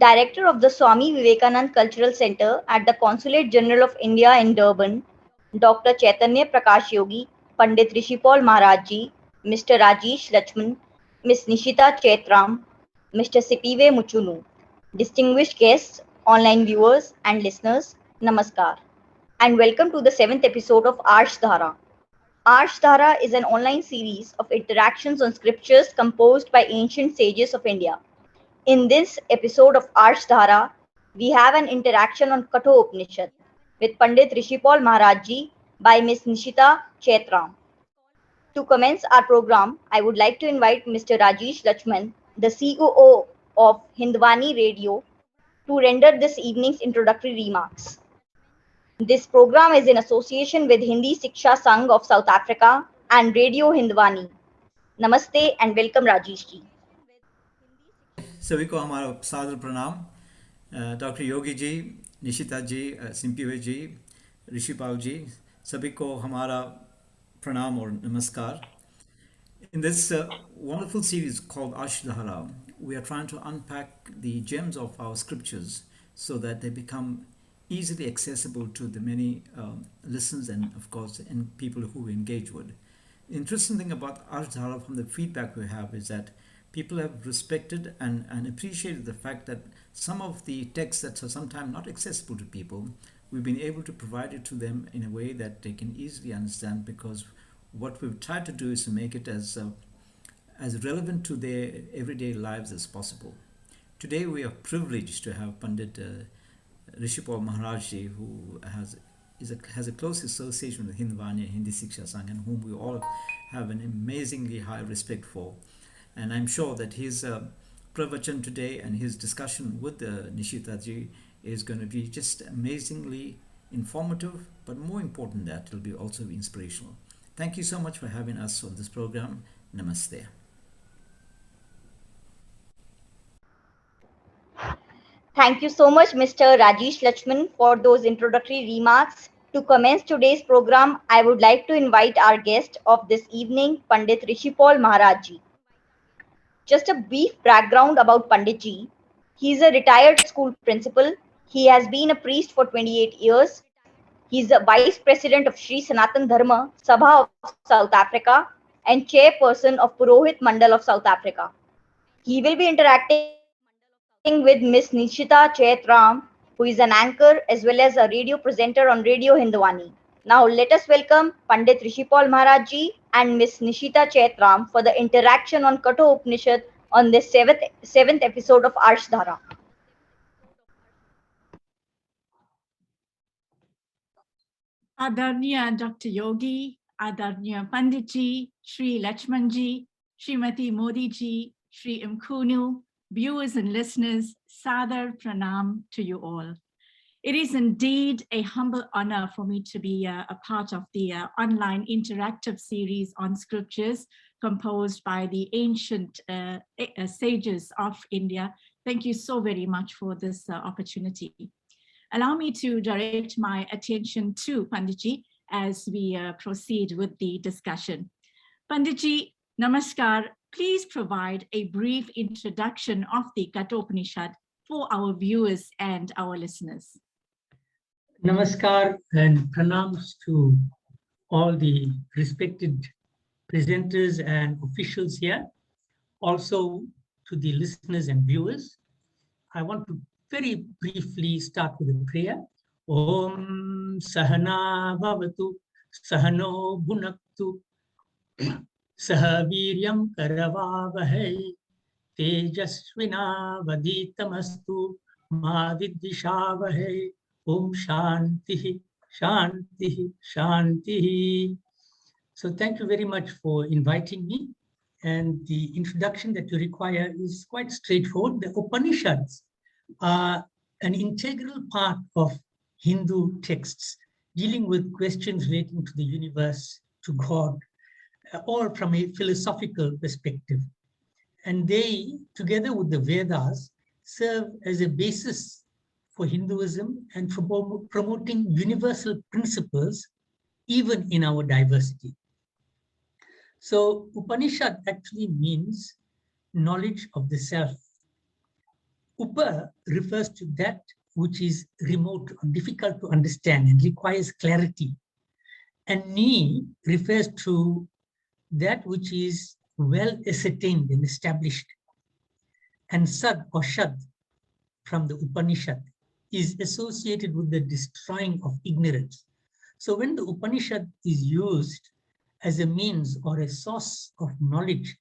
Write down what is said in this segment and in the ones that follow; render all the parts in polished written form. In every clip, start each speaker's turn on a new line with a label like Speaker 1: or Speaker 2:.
Speaker 1: Director of the Swami Vivekanand Cultural Center at the Consulate General of India in Durban, Dr. Chaitanya Prakash Yogi, Pandit Rishipal Maharaj Ji, Mr. Rajesh Lachman, Ms. Nishita Chaitram, Mr. Sipive Muchunu, distinguished guests, online viewers and listeners, Namaskar, and welcome to the 7th episode of Arsh Dhara. Arsh Dhara is an online series of interactions on scriptures composed by ancient sages of India. In this episode of Arsh Dhara, we have an interaction on Katho Upanishad with Pandit Rishipal Maharaj Ji by Ms. Nishita Chaitram. To commence our program, I would like to invite Mr. Rajesh Lachman, the COO of Hindwani Radio, to render this evening's introductory remarks. This program is in association with Hindi Siksha Sangh of South Africa and Radio Hindwani. Namaste and welcome Rajesh ji.
Speaker 2: सभी को हमारा सादर प्रणाम। Doctor Yogi ji, Nishita जी, सिंपीवे जी, ऋषिपाल जी, सभी को हमारा प्रणाम और नमस्कार। In this wonderful series called Ashdhara, we are trying to unpack the gems of our scriptures so that they become easily accessible to the many listeners and, of course, and people who we engage with. The interesting thing about Ashdhara from the feedback we have is that people have respected and appreciated the fact that some of the texts that are sometimes not accessible to people, we've been able to provide it to them in a way that they can easily understand, because what we've tried to do is to make it as relevant to their everyday lives as possible. Today we are privileged to have Pandit Rishipal Maharaj Ji, who has a close association with Hindwani and Hindi Siksha Sangh, and whom we all have an amazingly high respect for. And I'm sure that his pravachan today and his discussion with Nishita Ji is going to be just amazingly informative, but more important that it'll be also inspirational. Thank you so much for having us on this program. Namaste.
Speaker 1: Thank you so much, Mr. Rajesh Lachman, for those introductory remarks. To commence today's program, I would like to invite our guest of this evening, Pandit Rishipal Maharaj Ji. Just a brief background about Pandit Ji. He is a retired school principal. He has been a priest for 28 years. He is the vice president of Sri Sanatan Dharma Sabha of South Africa and chairperson of Purohit Mandal of South Africa. He will be interacting with Ms. Nishita Chaitram, who is an anchor as well as a radio presenter on Radio Hindwani. Now let us welcome Pandit Rishipal Maharaj Ji and Ms. Nishita Chaitram for the interaction on Katho Upanishad on this seventh episode of Arsh Dhara.
Speaker 3: Adarnya Dr. Yogi, Adarnya Panditji, Sri Lachmanji, Srimati Modi ji, Sri Mkunu, viewers and listeners, Sadar Pranam to you all. It is indeed a humble honor for me to be a part of the online interactive series on scriptures composed by the ancient sages of India. Thank you so very much for this opportunity. Allow me to direct my attention to Panditji as we proceed with the discussion. Panditji, namaskar. Please provide a brief introduction of the Katho Upanishad for our viewers and our listeners.
Speaker 4: Namaskar and pranams to all the respected presenters and officials here. Also to the listeners and viewers. I want to very briefly start with a prayer. Om Sahana Bhavatu Sahano Bhunaktu Sahaviryam Karavavahai Tejasvina Vaditamastu Ma Vidvishavahai Om Shanti Shanti Shanti. So thank you very much for inviting me. And the introduction that you require is quite straightforward. The Upanishads are an integral part of Hindu texts dealing with questions relating to the universe, to God, all from a philosophical perspective. And they, together with the Vedas, serve as a basis for Hinduism and for promoting universal principles even in our diversity. So Upanishad actually means knowledge of the self. Upa refers to that which is remote or difficult to understand and requires clarity. And Ni refers to that which is well ascertained and established. And Sad or Shad from the Upanishad is associated with the destroying of ignorance. So when the Upanishad is used as a means or a source of knowledge,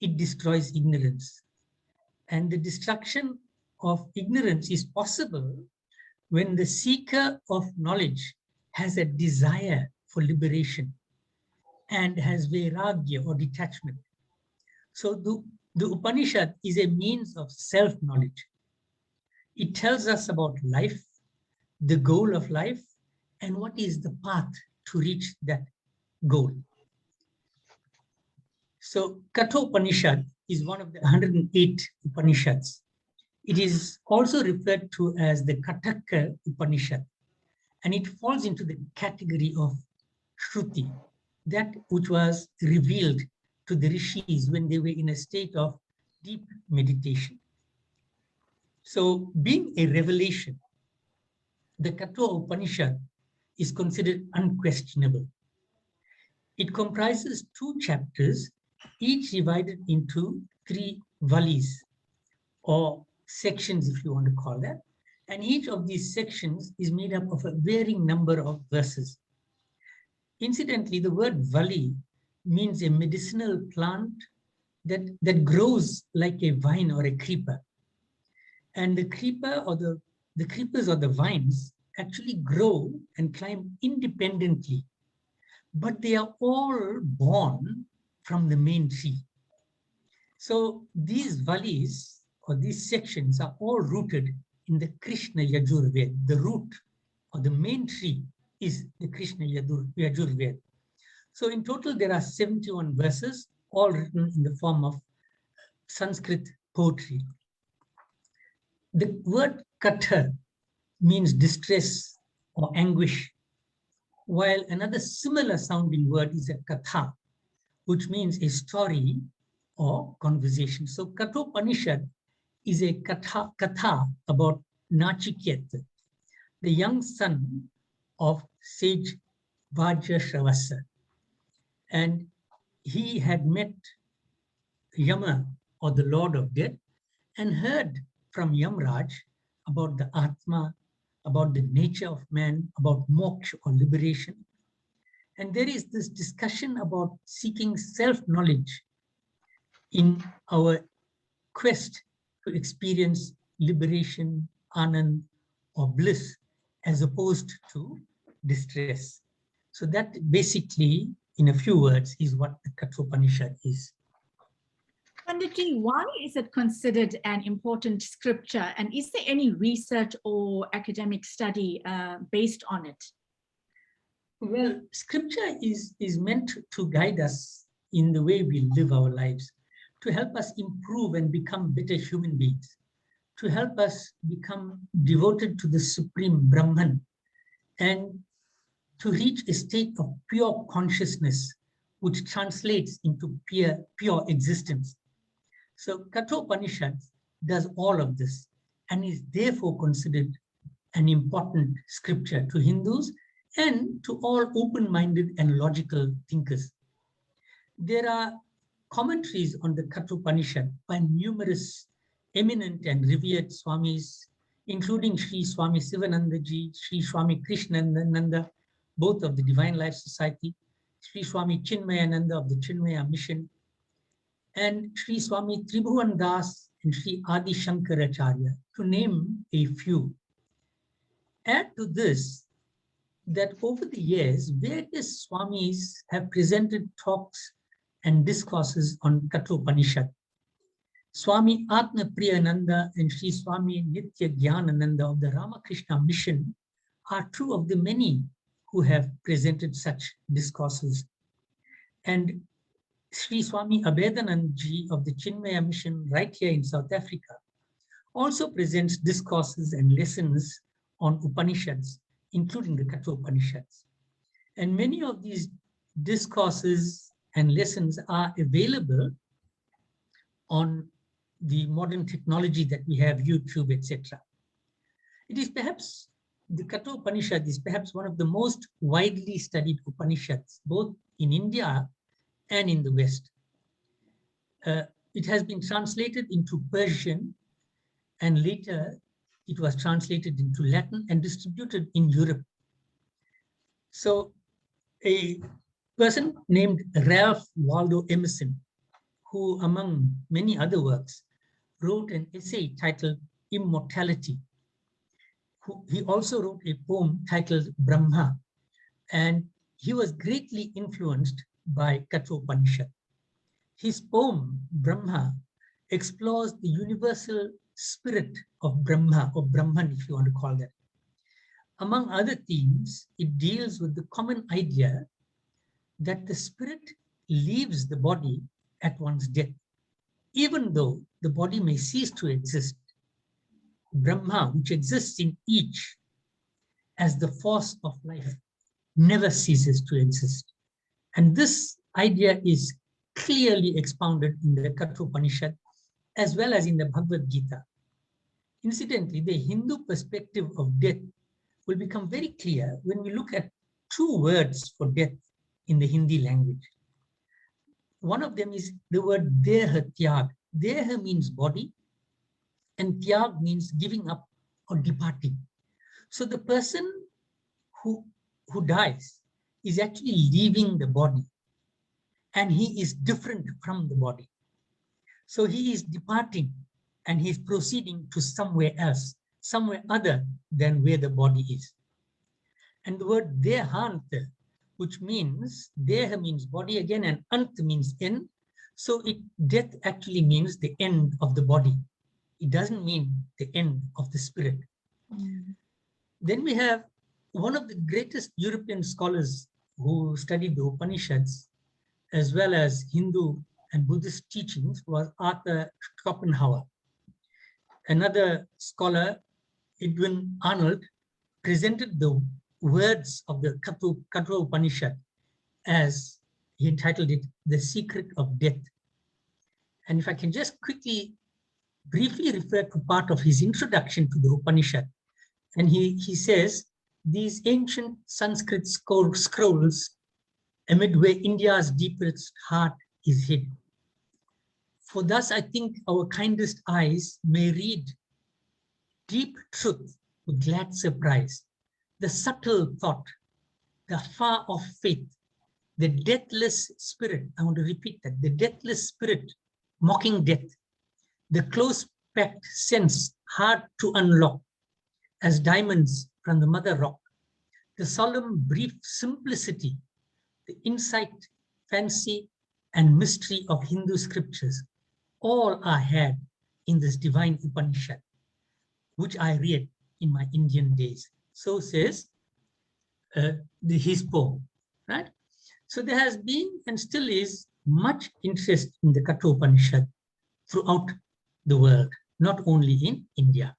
Speaker 4: it destroys ignorance. And the destruction of ignorance is possible when the seeker of knowledge has a desire for liberation and has vairagya or detachment. So the Upanishad is a means of self-knowledge. It tells us about life, the goal of life, and what is the path to reach that goal. So Kathopanishad is one of the 108 Upanishads. It is also referred to as the Kataka Upanishad, and it falls into the category of Shruti, that which was revealed to the rishis when they were in a state of deep meditation. So being a revelation, the Katha Upanishad is considered unquestionable. It comprises 2 chapters, each divided into 3 valis or sections, if you want to call that. And each of these sections is made up of a varying number of verses. Incidentally, the word vali means a medicinal plant that grows like a vine or a creeper. And the creeper or the creepers or the vines actually grow and climb independently, but they are all born from the main tree. So these valis or these sections are all rooted in the Krishna Yajurveda. The root or the main tree is the Krishna Yajurveda. So in total, there are 71 verses, all written in the form of Sanskrit poetry. The word katha means distress or anguish, while another similar sounding word is a katha, which means a story or conversation. So Kathopanishad is a katha about Nachiketa, the young son of sage Vajrashravasa. And he had met Yama, or the Lord of Death, and heard from Yamraj about the Atma, about the nature of man, about moksha or liberation. And there is this discussion about seeking self-knowledge in our quest to experience liberation, anand, or bliss, as opposed to distress. So that basically, in a few words, is what the Kathopanishad is.
Speaker 3: Panditji, why is it considered an important scripture? And is there any research or academic study based on it?
Speaker 4: Well, scripture is meant to guide us in the way we live our lives, to help us improve and become better human beings, to help us become devoted to the Supreme Brahman, and to reach a state of pure consciousness, which translates into pure existence. So Kathopanishad does all of this and is therefore considered an important scripture to Hindus and to all open-minded and logical thinkers. There are commentaries on the Kathopanishad by numerous eminent and revered Swamis, including Sri Swami Sivanandaji, Sri Swami Krishnananda, both of the Divine Life Society, Sri Swami Chinmayananda of the Chinmaya Mission, and Sri Swami Tribhuvan Das and Sri Adi Shankaracharya, to name a few. Add to this that over the years, various Swamis have presented talks and discourses on Kathopanishad. Swami Atma Priyananda and Sri Swami Nitya Gyanananda of the Ramakrishna Mission are two of the many who have presented such discourses. And Sri Swami Abhedanandji of the Chinmaya Mission right here in South Africa also presents discourses and lessons on Upanishads, including the Kathopanishads. And many of these discourses and lessons are available on the modern technology that we have, YouTube, etc. It is perhaps, the Katha Upanishad is perhaps one of the most widely studied Upanishads, both in India and in the West. It has been translated into Persian, and later it was translated into Latin and distributed in Europe. So a person named Ralph Waldo Emerson, who among many other works wrote an essay titled Immortality. He also wrote a poem titled Brahma, and he was greatly influenced by Katha Upanishad. His poem Brahma explores the universal spirit of Brahma, or Brahman if you want to call that. Among other themes, it deals with the common idea that the spirit leaves the body at one's death. Even though the body may cease to exist, Brahma, which exists in each as the force of life, never ceases to exist. And this idea is clearly expounded in the Katha Upanishad as well as in the Bhagavad Gita. Incidentally, the Hindu perspective of death will become very clear when we look at two words for death in the Hindi language. One of them is the word Deha Tyag. Deha means body, and Tyag means giving up or departing. So the person who dies is actually leaving the body, and he is different from the body. So he is departing and he is proceeding to somewhere else, somewhere other than where the body is. And the word Dehanta, which means, Deha means body again, and Ant means end. So death actually means the end of the body. It doesn't mean the end of the spirit. Then we have one of the greatest European scholars who studied the Upanishads, as well as Hindu and Buddhist teachings, was Arthur Schopenhauer. Another scholar, Edwin Arnold, presented the words of the Katha Upanishad as, he entitled it, The Secret of Death. And if I can just quickly, briefly refer to part of his introduction to the Upanishad. And he says, these ancient Sanskrit scrolls amid where India's deepest heart is hid. For thus I think our kindest eyes may read deep truth with glad surprise, the subtle thought, the far-off faith, the deathless spirit. I want to repeat that, the deathless spirit mocking death, the close-packed sense hard to unlock as diamonds from the mother rock, the solemn brief simplicity, the insight, fancy, and mystery of Hindu scriptures, all are had in this divine Upanishad, which I read in my Indian days. So says his poem, right? So there has been and still is much interest in the Katha Upanishad throughout the world, not only in India.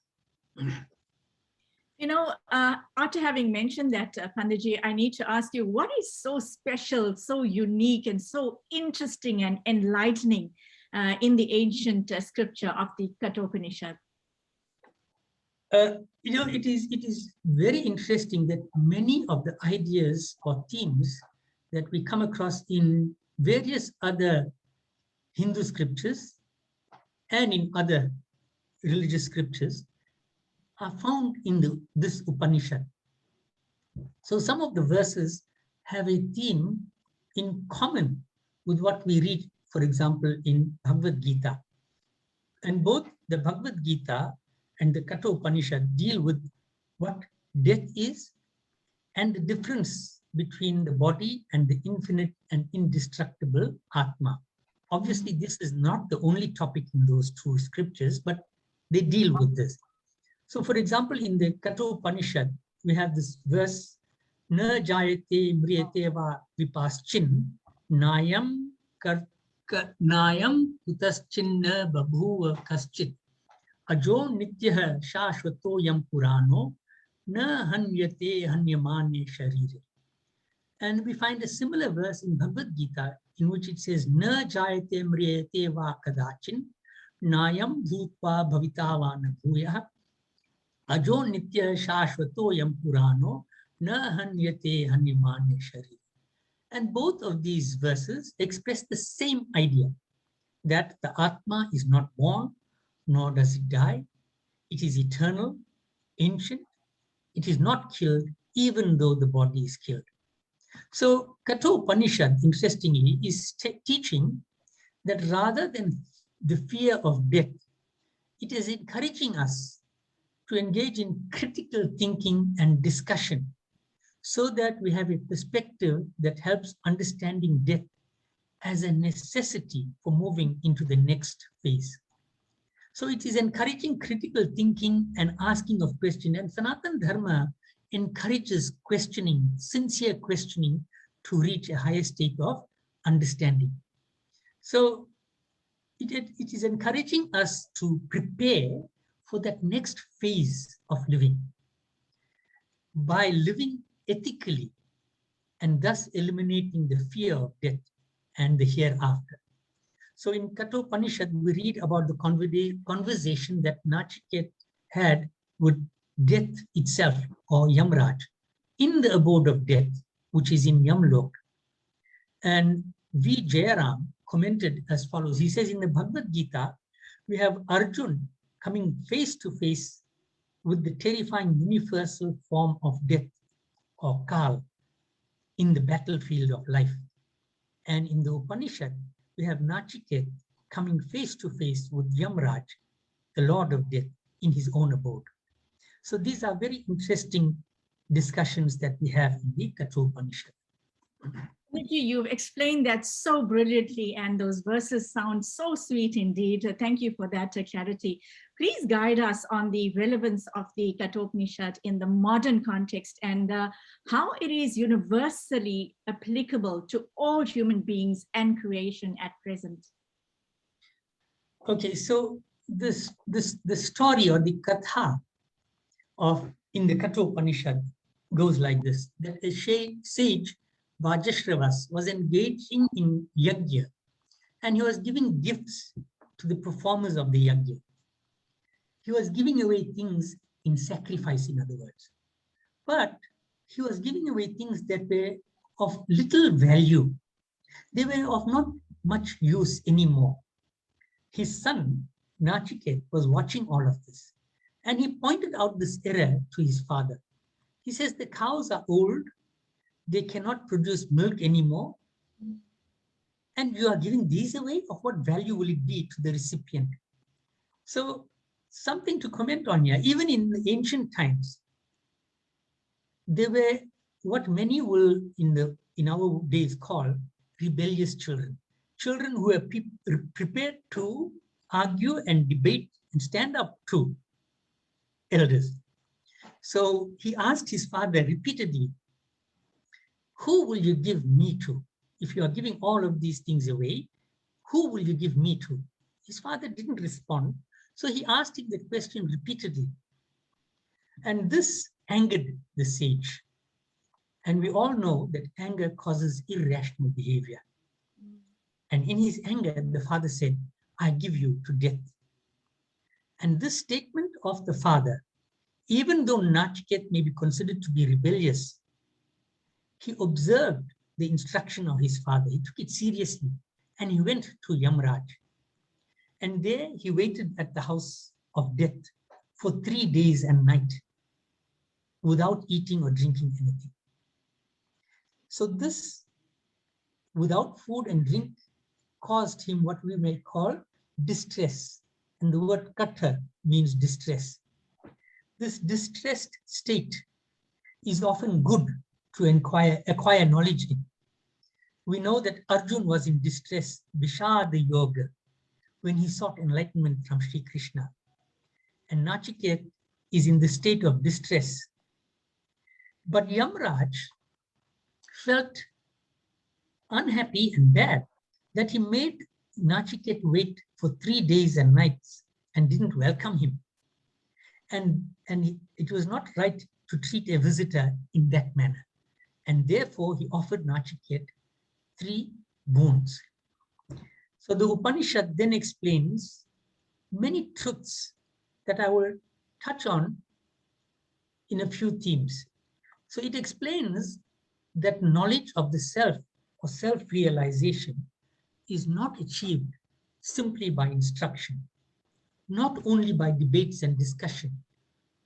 Speaker 3: You know, after having mentioned that, Panditji, I need to ask you, what is so special, so unique, and so interesting and enlightening in the ancient scripture of the Katha Upanishad?
Speaker 4: You know, it is very interesting that many of the ideas or themes that we come across in various other Hindu scriptures and in other religious scriptures are found in this Upanishad. So some of the verses have a theme in common with what we read, for example, in Bhagavad Gita. And both the Bhagavad Gita and the Katha Upanishad deal with what death is and the difference between the body and the infinite and indestructible Atma. Obviously, this is not the only topic in those two scriptures, but they deal with this. So, for example, in the Katha Upanishad, we have this verse, Na jayate mriyate va vipaschin nayam utaschinna babhuva kaschit ajo nityaha shashvato yam purano na hanyate hanyamane sharire. And we find a similar verse in Bhagavad Gita in which it says, Na jayate mriyate va kadachin nayam bhutva bhavitavana bhuyah ajo nitya shashvato yam purano na hanyate hanyamane shari. And both of these verses express the same idea, that the Atma is not born, nor does it die. It is eternal, ancient. It is not killed, even though the body is killed. So Kathopanishad, interestingly, is teaching that rather than the fear of death, it is encouraging us to engage in critical thinking and discussion so that we have a perspective that helps understanding death as a necessity for moving into the next phase. So it is encouraging critical thinking and asking of questions. And Sanatana Dharma encourages questioning, sincere questioning, to reach a higher state of understanding. So it is encouraging us to prepare for that next phase of living by living ethically and thus eliminating the fear of death and the hereafter. So in Kathopanishad, we read about the conversation that Nachiket had with death itself, or Yamraj, in the abode of death, which is in Yamlok. And V. Jayaram commented as follows. He says, in the Bhagavad Gita, we have Arjun coming face to face with the terrifying universal form of death, or Kal, in the battlefield of life. And in the Upanishad, we have Nachiket coming face to face with Yamraj, the Lord of Death, in his own abode. So these are very interesting discussions that we have in the Kathopanishad.
Speaker 3: You've explained that so brilliantly, and those verses sound so sweet indeed. Thank you for that clarity. Please guide us on the relevance of the Kathopanishad in the modern context and how it is universally applicable to all human beings and creation at present.
Speaker 4: Okay, so the story or the katha of in the Kathopanishad goes like this: that a sage Vajashravas was engaging in yajna, and he was giving gifts to the performers of the yajna. He was giving away things in sacrifice, in other words. But he was giving away things that were of little value. They were of not much use anymore. His son, Nachiket, was watching all of this, and he pointed out this error to his father. He says, the cows are old, they cannot produce milk anymore, and you are giving these away? Of what value will it be to the recipient? So something to comment on here. Even in the ancient times, there were what many will in our days call rebellious children. Children who are prepared to argue and debate and stand up to elders. So he asked his father repeatedly, who will you give me to? If you are giving all of these things away, who will you give me to? His father didn't respond, so he asked him that question repeatedly. And this angered the sage. And we all know that anger causes irrational behavior. And in his anger, the father said, I give you to death. And this statement of the father, even though Nachiket may be considered to be rebellious, he observed the instruction of his father. He took it seriously, and he went to Yamraj. And there he waited at the house of death for 3 days and nights without eating or drinking anything. So this, without food and drink, caused him what we may call distress. And the word katha means distress. This distressed state is often good to acquire knowledge in. We know that Arjun was in distress, Vishada Yoga, when he sought enlightenment from Sri Krishna. And Nachiket is in the state of distress. But Yamraj felt unhappy and bad that he made Nachiket wait for 3 days and nights and didn't welcome him. And it was not right to treat a visitor in that manner. And therefore, he offered Nachiket 3 boons. So the Upanishad then explains many truths that I will touch on in a few themes. So it explains that knowledge of the self or self-realization is not achieved simply by instruction, not only by debates and discussion,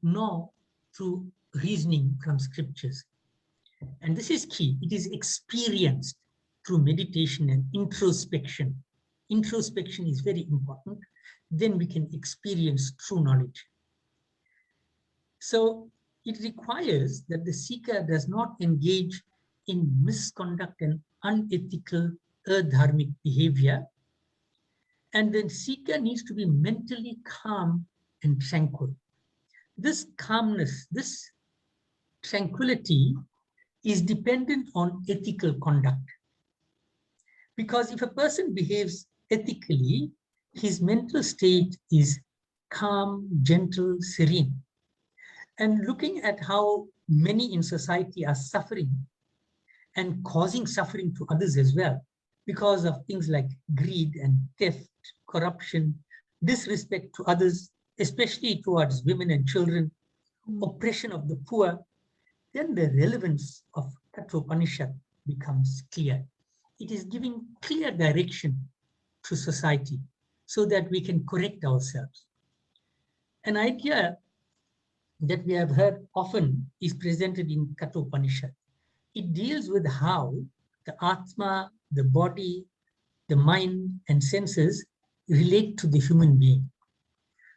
Speaker 4: nor through reasoning from scriptures. And this is key. It is experienced through meditation and introspection. Introspection is very important. Then we can experience true knowledge. So it requires that the seeker does not engage in misconduct and unethical adharmic behavior. And the seeker needs to be mentally calm and tranquil. This calmness, this tranquility is dependent on ethical conduct. Because if a person behaves ethically, his mental state is calm, gentle, serene. And looking at how many in society are suffering and causing suffering to others as well, because of things like greed and theft, corruption, disrespect to others, especially towards women and children, oppression of the poor, then the relevance of Kathopanishad becomes clear. It is giving clear direction to society so that we can correct ourselves. An idea that we have heard often is presented in Kathopanishad. It deals with how the Atma, the body, the mind, and senses relate to the human being.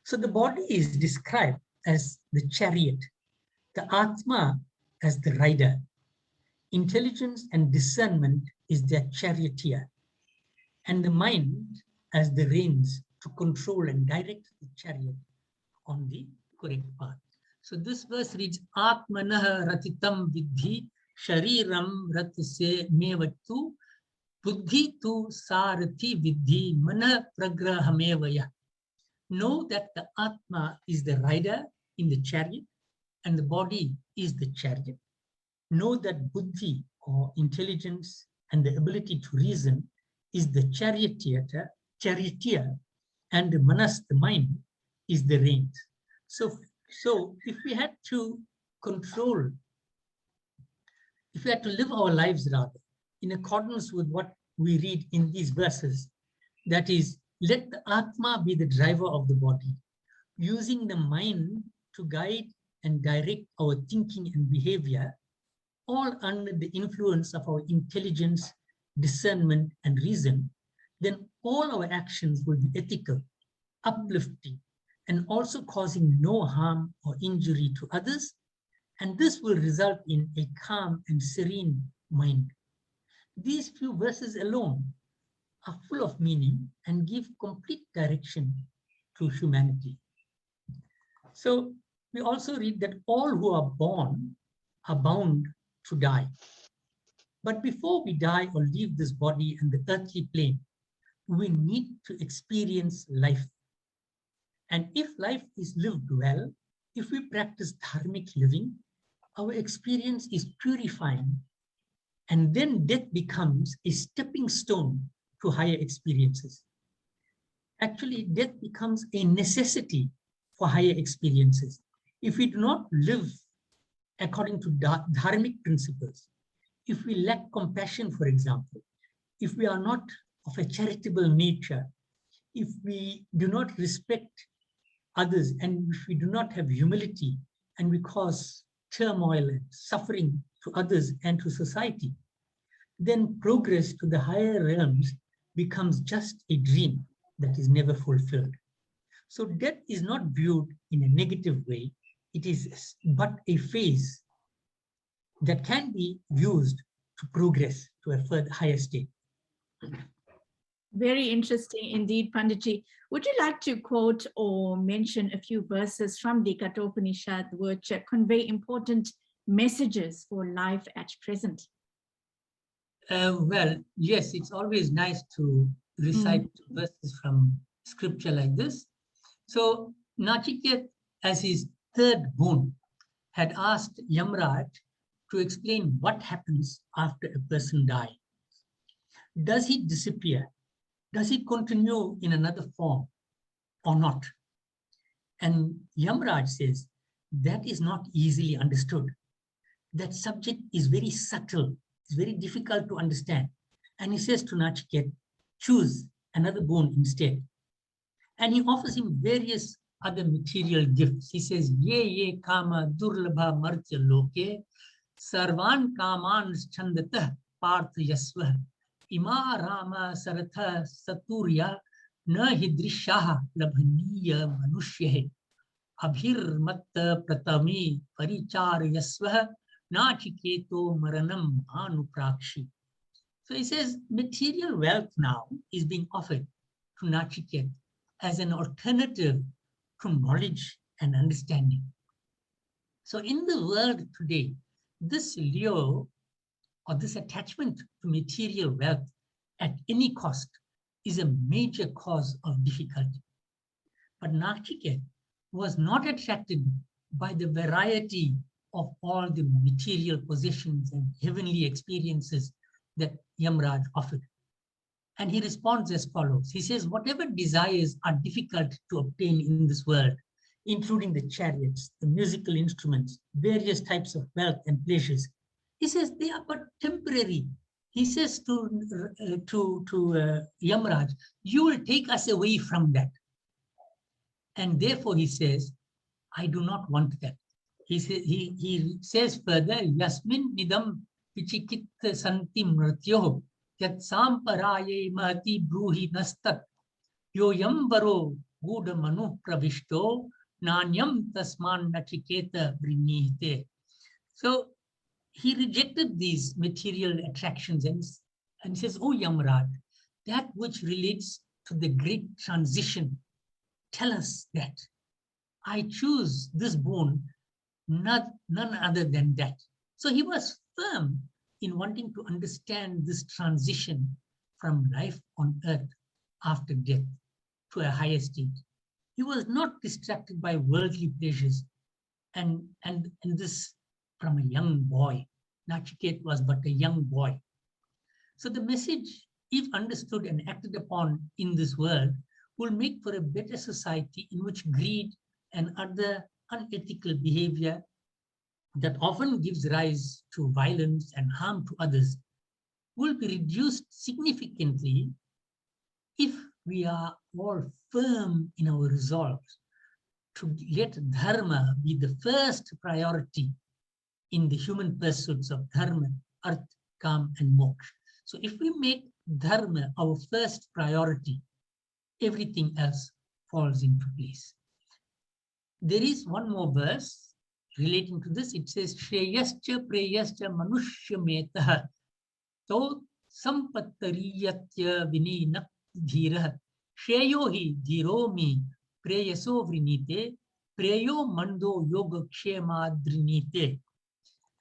Speaker 4: So the body is described as the chariot, the Atma as the rider. Intelligence and discernment is their charioteer, and the mind as the reins to control and direct the chariot on the correct path. So this verse reads, Atmanah ratitam vidhi shariram ratse mevatu buddhi tu sarati vidhi manah pragrahamevaya. Know that the Atma is the rider in the chariot and the body is the chariot. Know that buddhi or intelligence and the ability to reason is the charioteer, and the manas, the mind, is the reins. So if we had to control, if we had to live our lives rather in accordance with what we read in these verses, that is, let the Atma be the driver of the body, using the mind to guide and direct our thinking and behavior, all under the influence of our intelligence, discernment, and reason, then all our actions will be ethical, uplifting, and also causing no harm or injury to others. And this will result in a calm and serene mind. These few verses alone are full of meaning and give complete direction to humanity. So we also read that all who are born are bound to die. But before we die or leave this body and the earthly plane, we need to experience life. And if life is lived well, if we practice dharmic living, our experience is purifying, and then death becomes a stepping stone to higher experiences. Actually, death becomes a necessity for higher experiences. If we do not live according to dharmic principles, if we lack compassion, for example, if we are not of a charitable nature, if we do not respect others, and if we do not have humility, and we cause turmoil and suffering to others and to society, then progress to the higher realms becomes just a dream that is never fulfilled. So death is not viewed in a negative way. It is but a phase that can be used to progress to a further higher state.
Speaker 3: Very interesting indeed, Panditji. Would you like to quote or mention a few verses from the Kathopanishad which convey important messages for life at present?
Speaker 4: Well, yes, it's always nice to recite verses from scripture like this. So Nachiket, as his third boon, had asked Yamraj to explain what happens after a person dies. Does he disappear? Does he continue in another form? or not? And Yamraj says that is not easily understood. That subject is very subtle, it's very difficult to understand. And he says to Nachiket, choose another boon instead. And he offers him various other material gifts. He says, ye kama durlabha martya loke, sarvan kaman chandatah partha yasva, ima rama saratha saturya, na hidrishaha labhaniya manushyahe, abhir matta pratami parichar yasva, nachiketo maranam anuprakshi. So he says, material wealth now is being offered to Nachiket as an alternative to knowledge and understanding. So in the world today, this lure or this attachment to material wealth at any cost is a major cause of difficulty. But Nachiket was not attracted by the variety of all the material possessions and heavenly experiences that Yamraj offered. And he responds as follows. He says, whatever desires are difficult to obtain in this world, including the chariots, the musical instruments, various types of wealth and pleasures, he says they are but temporary. He says to Yamraj, you will take us away from that. And therefore he says, I do not want that. He says further, Yasmin nidam vichikit santi mratyoh yat samparaye mahati bruhi nastat yoyam varo guda manu pravishto nanyam tasman nachiketa brinihite. So he rejected these material attractions and says, oh Yamraj, that which relates to the great transition, tell us that. I choose this boon, none other than that. So he was firm in wanting to understand this transition from life on earth after death to a higher state. He was not distracted by worldly pleasures and this from a young boy. Nachiket was but a young boy. So the message, if understood and acted upon in this world, will make for a better society in which greed and other unethical behavior that often gives rise to violence and harm to others will be reduced significantly if we are all firm in our resolves to let dharma be the first priority in the human pursuits of dharma, arth, kam, and moksha. So if we make dharma our first priority, everything else falls into place. There is one more verse relating to this. It says, Shreyascha preyascha manushya metah to sampattariyatya vinina dhira shreyo hi dhiromi preyaso vrinite preyo mando yoga kshema drinite.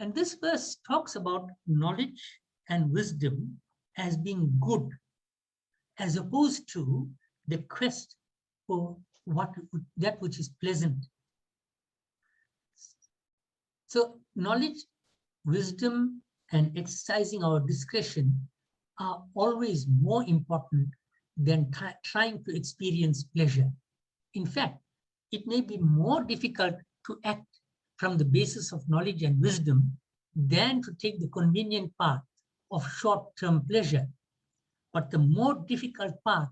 Speaker 4: And this verse talks about knowledge and wisdom as being good, as opposed to the quest for that which is pleasant. So knowledge, wisdom, and exercising our discretion are always more important than trying to experience pleasure. In fact, it may be more difficult to act from the basis of knowledge and wisdom than to take the convenient path of short-term pleasure. But the more difficult path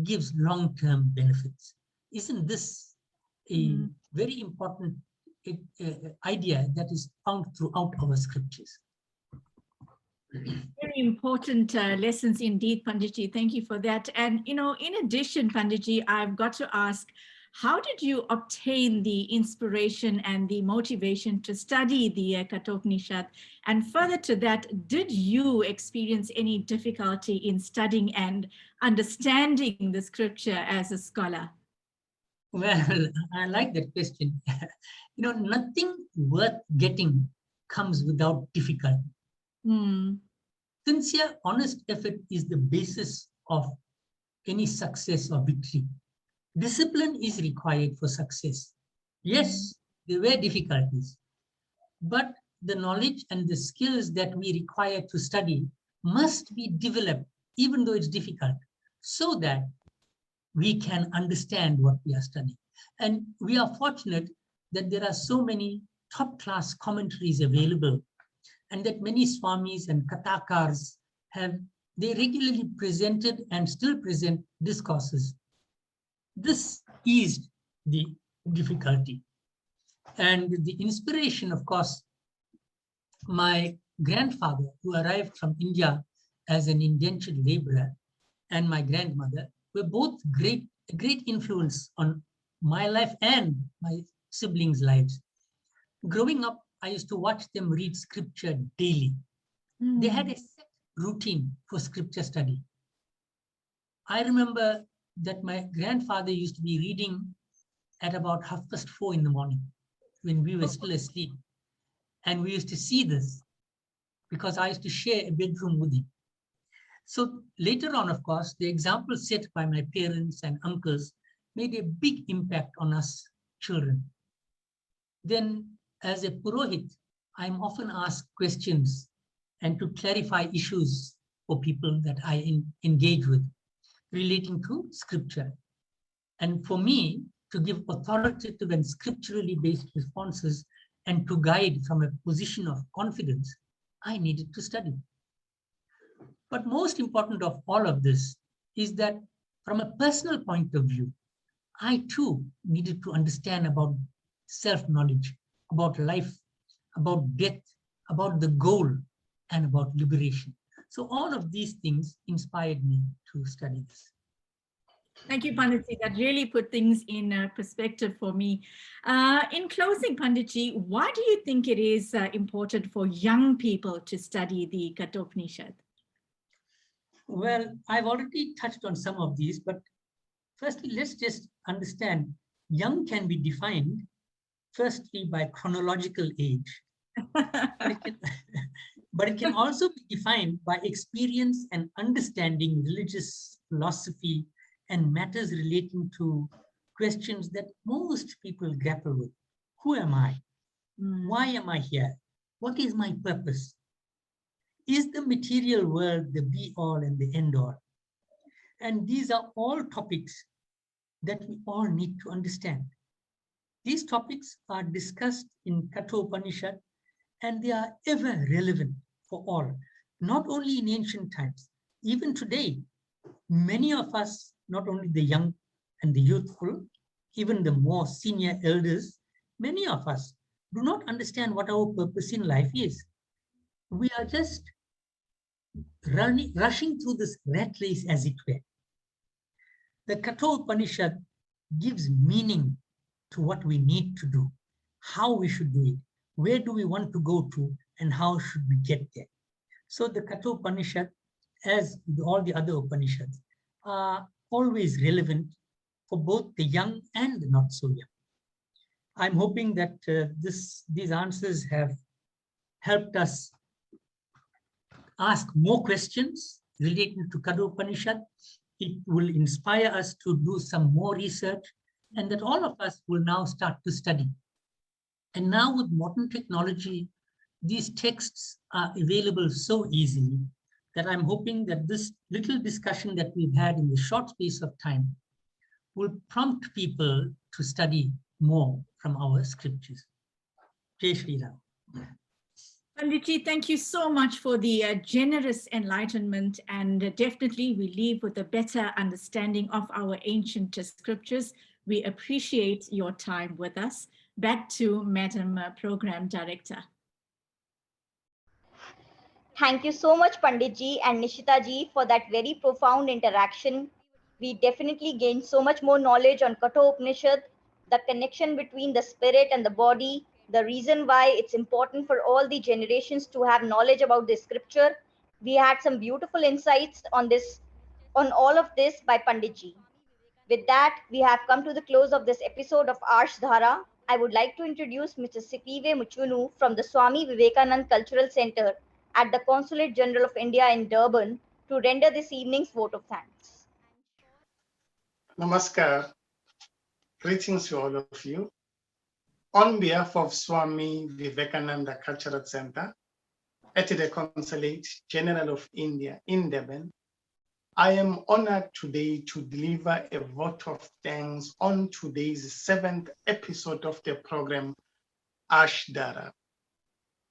Speaker 4: gives long-term benefits. Isn't this a very important idea that is found throughout our scriptures?
Speaker 3: Very important lessons indeed, Panditji. Thank you for that. And, you know, in addition, Panditji, I've got to ask, how did you obtain the inspiration and the motivation to study the Kathopanishad? And further to that, did you experience any difficulty in studying and understanding the scripture as a scholar?
Speaker 4: Well, I like that question. You know, nothing worth getting comes without difficulty. Sincere, honest effort is the basis of any success or victory. Discipline is required for success. Yes, there were difficulties, but the knowledge and the skills that we require to study must be developed, even though it's difficult, so that we can understand what we are studying. And we are fortunate that there are so many top-class commentaries available, and that many Swamis and Kathakars they regularly presented and still present discourses. This eased the difficulty. And the inspiration, of course, my grandfather, who arrived from India as an indentured laborer, and my grandmother were both great influence on my life and my siblings' lives. Growing up, I used to watch them read scripture daily. They had a set routine for scripture study. I remember that my grandfather used to be reading at about 4:30 in the morning when we were still asleep. And we used to see this because I used to share a bedroom with him. So later on, of course, the example set by my parents and uncles made a big impact on us children. Then, as a Purohit, I'm often asked questions and to clarify issues for people that I engage with relating to scripture. And for me, to give authoritative and scripturally based responses and to guide from a position of confidence, I needed to study. But most important of all of this is that from a personal point of view, I too needed to understand about self-knowledge, about life, about death, about the goal, and about liberation. So all of these things inspired me to study this.
Speaker 3: Thank you, Panditji. That really put things in perspective for me. In closing, Panditji, why do you think it is important for young people to study the Kathopanishad?
Speaker 4: Well, I've already touched on some of these, but firstly, let's just understand young can be defined firstly by chronological age, but it can also be defined by experience and understanding religious philosophy and matters relating to questions that most people grapple with. Who am I? Why am I here? What is my purpose? Is the material world the be-all and the end-all? And these are all topics that we all need to understand. These topics are discussed in Kathopanishad, and they are ever relevant for all, not only in ancient times. Even today, many of us, not only the young and the youthful, even the more senior elders, many of us do not understand what our purpose in life is. We are just rushing through this rat race, as it were. The Kathopanishad gives meaning to what we need to do, how we should do it, where do we want to go to, and how should we get there. So the Kathopanishad, as all the other Upanishads, are always relevant for both the young and the not so young. I'm hoping that these answers have helped us ask more questions relating to Kathopanishad. It will inspire us to do some more research, and that all of us will now start to study. And now with modern technology, these texts are available so easily that I'm hoping that this little discussion that we've had in the short space of time will prompt people to study more from our scriptures. Jai Shri Ram.
Speaker 3: Panditji, thank you so much for the generous enlightenment, and definitely we leave with a better understanding of our ancient scriptures. We appreciate your time with us. Back to Madam Program Director.
Speaker 1: Thank you so much, Panditji and Nishita-ji, for that very profound interaction. We definitely gained so much more knowledge on Kathopanishad, the connection between the spirit and the body, the reason why it's important for all the generations to have knowledge about this scripture. We had some beautiful insights on all of this by Panditji. With that, we have come to the close of this episode of Arsh Dhara. I would like to introduce Mr. Sipive Muchunu from the Swami Vivekanand Cultural Center at the Consulate General of India in Durban to render this evening's vote of thanks.
Speaker 5: Namaskar. Greetings to all of you. On behalf of Swami Vivekananda Cultural Center at the Consulate General of India in Durban, I am honored today to deliver a vote of thanks on today's 7th episode of the program, Ashdara.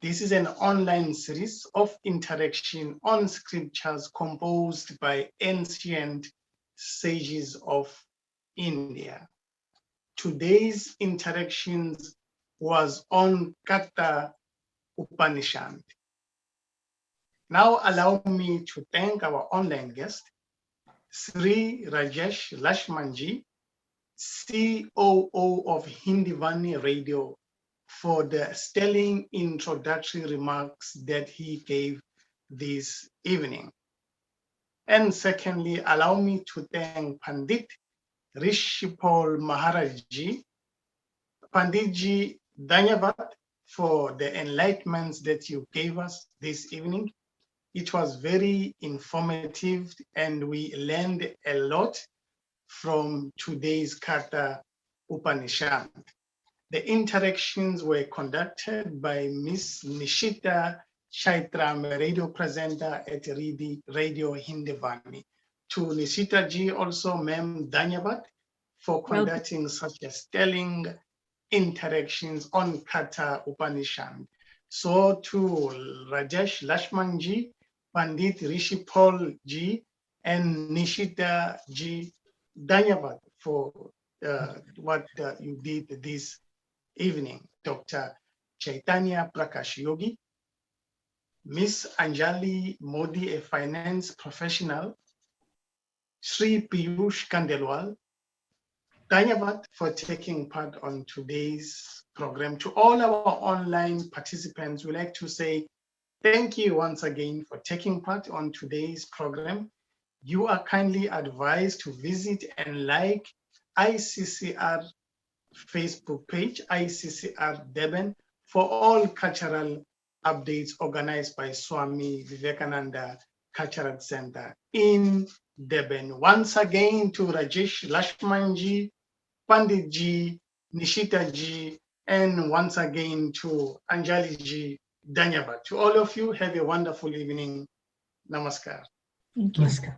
Speaker 5: This is an online series of interaction on scriptures composed by ancient sages of India. Today's interactions was on Katha Upanishad. Now allow me to thank our online guest, Sri Rajesh Lashmanji, COO of Hindivani Radio, for the sterling introductory remarks that he gave this evening. And secondly, allow me to thank Pandit Rishipal Maharajji, Panditji Dhanyavad, for the enlightenments that you gave us this evening. It was very informative and we learned a lot from today's Katha Upanishad. The interactions were conducted by Ms. Nishita Chaitram, a radio presenter at Radio Hindivani. To Nishita ji, also Ma'am Dhanyavad, for conducting such a sterling interactions on Katha Upanishad. So to Rajesh Lashman ji, Pandit Rishipal ji, and Nishita ji, Dhanyavad for what you did this evening. Dr. Chaitanya Prakash Yogi, Miss Anjali Modi, a finance professional, Sri Piyush Kandelwal, Dhanyavad for taking part on today's program. To all our online participants, we'd like to say thank you once again for taking part on today's program. You are kindly advised to visit and like ICCR Facebook page, ICCR Deben, for all cultural updates organized by Swami Vivekananda Cultural Center in Deben. Once again to Rajesh Lashmanji, Pandit ji, Nishita ji, and once again to Anjali ji, Dhanyavad. To all of you, have a wonderful evening. Namaskar.
Speaker 3: Thank you.
Speaker 4: Namaskar.